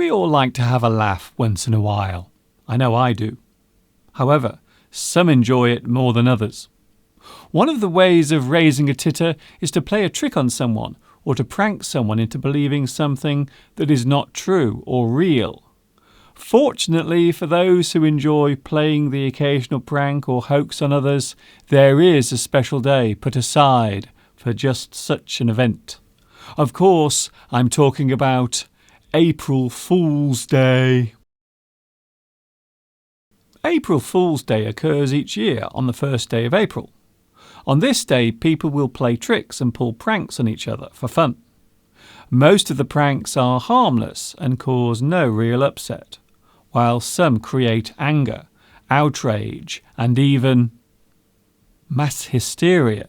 We all like to have a laugh once in a while. I know I do. However, some enjoy it more than others. One of the ways of raising a titter is to play a trick on someone or to prank someone into believing something that is not true or real. Fortunately for those who enjoy playing the occasional prank or hoax on others, there is a special day put aside for just such an event. Of course, I'm talking about April Fool's Day. April Fool's Day occurs each year on the first day of April. On this day, people will play tricks and pull pranks on each other for fun. Most of the pranks are harmless and cause no real upset, while some create anger, outrage, and even mass hysteria.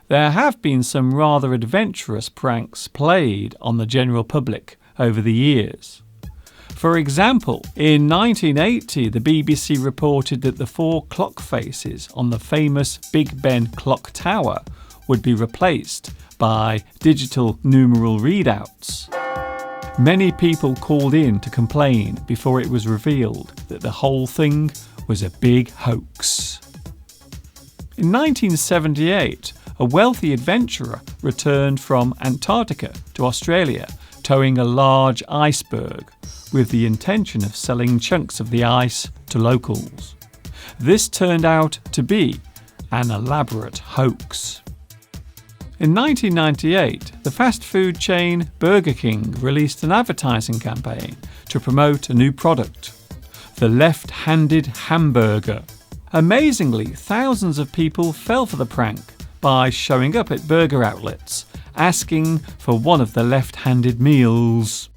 There have been some rather adventurous pranks played on the general public over the years. For example, in 1980, the BBC reported that the 4 clock faces on the famous Big Ben clock tower would be replaced by digital numeral readouts. Many people called in to complain before it was revealed that the whole thing was a big hoax. In 1978, a wealthy adventurer returned from Antarctica to Australia towing a large iceberg with the intention of selling chunks of the ice to locals. This turned out to be an elaborate hoax. In 1998, the fast food chain Burger King released an advertising campaign to promote a new product, the left-handed hamburger. Amazingly, thousands of people fell for the prank by showing up at burger outlets, asking for one of the left-handed meals.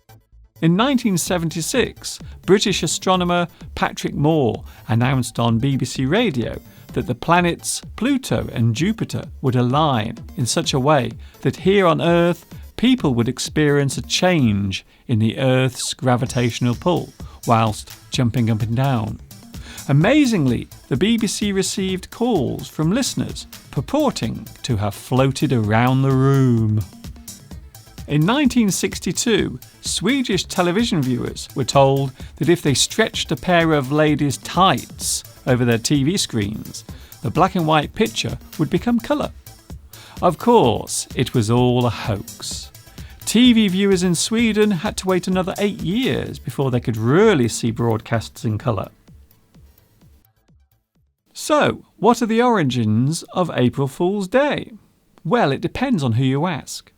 In 1976, British astronomer Patrick Moore announced on BBC Radio that the planets Pluto and Jupiter would align in such a way that here on Earth, people would experience a change in the Earth's gravitational pull whilst jumping up and down. Amazingly, the BBC received calls from listeners purporting to have floated around the room. In 1962, Swedish television viewers were told that if they stretched a pair of ladies' tights over their TV screens, the black and white picture would become colour. Of course, it was all a hoax. TV viewers in Sweden had to wait another 8 years before they could really see broadcasts in colour. So, what are the origins of April Fool's Day? Well, it depends on who you ask.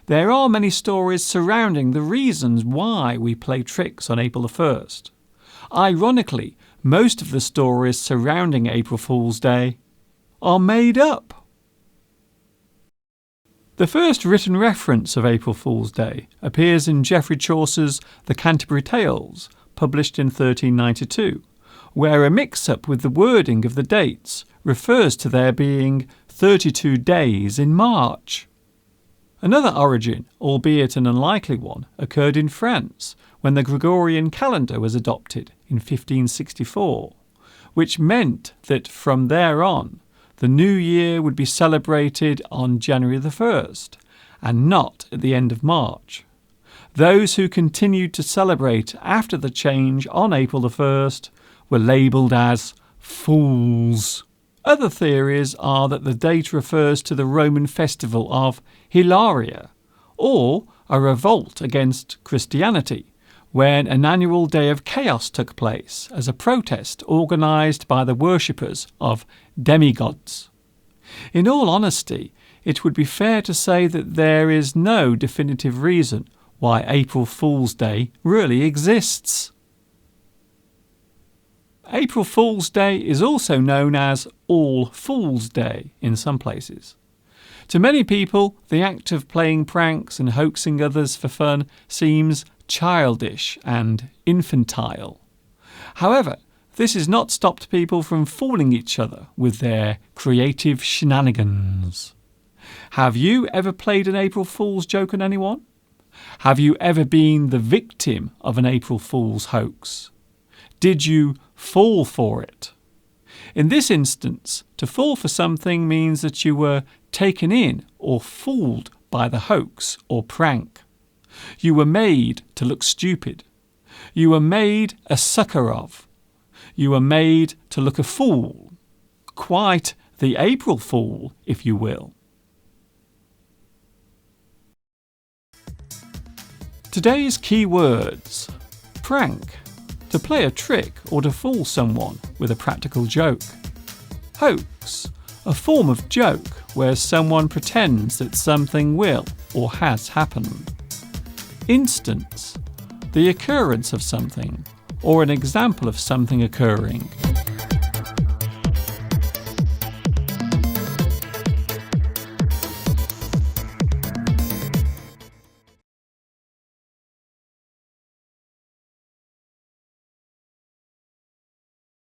There are many stories surrounding the reasons why we play tricks on April the 1st. Ironically, most of the stories surrounding April Fool's Day are made up. The first written reference of April Fool's Day appears in Geoffrey Chaucer's The Canterbury Tales, published in 1392, where a mix-up with the wording of the dates refers to there being 32 days in March. Another origin, albeit an unlikely one, occurred in France when the Gregorian calendar was adopted in 1564, which meant that from there on, the new year would be celebrated on January the 1st and not at the end of March. Those who continued to celebrate after the change on April the 1st were labelled as fools. Other theories are that the date refers to the Roman festival of Hilaria, or a revolt against Christianity, when an annual day of chaos took place as a protest organised by the worshippers of demigods. In all honesty, it would be fair to say that there is no definitive reason why April Fool's Day really exists. April Fool's Day is also known as All Fool's Day in some places. To many people, the act of playing pranks and hoaxing others for fun seems childish and infantile. However, this has not stopped people from fooling each other with their creative shenanigans. Have you ever played an April Fool's joke on anyone? Have you ever been the victim of an April Fool's hoax? Did you fall for it? In this instance, to fall for something means that you were taken in or fooled by the hoax or prank. You were made to look stupid, You were made a sucker of. You were made to look a fool. Quite the April Fool, if you will. Today's key words. Prank, to play a trick or to fool someone with a practical joke. Hoax, a form of joke where someone pretends that something will or has happened. Instance, the occurrence of something or an example of something occurring.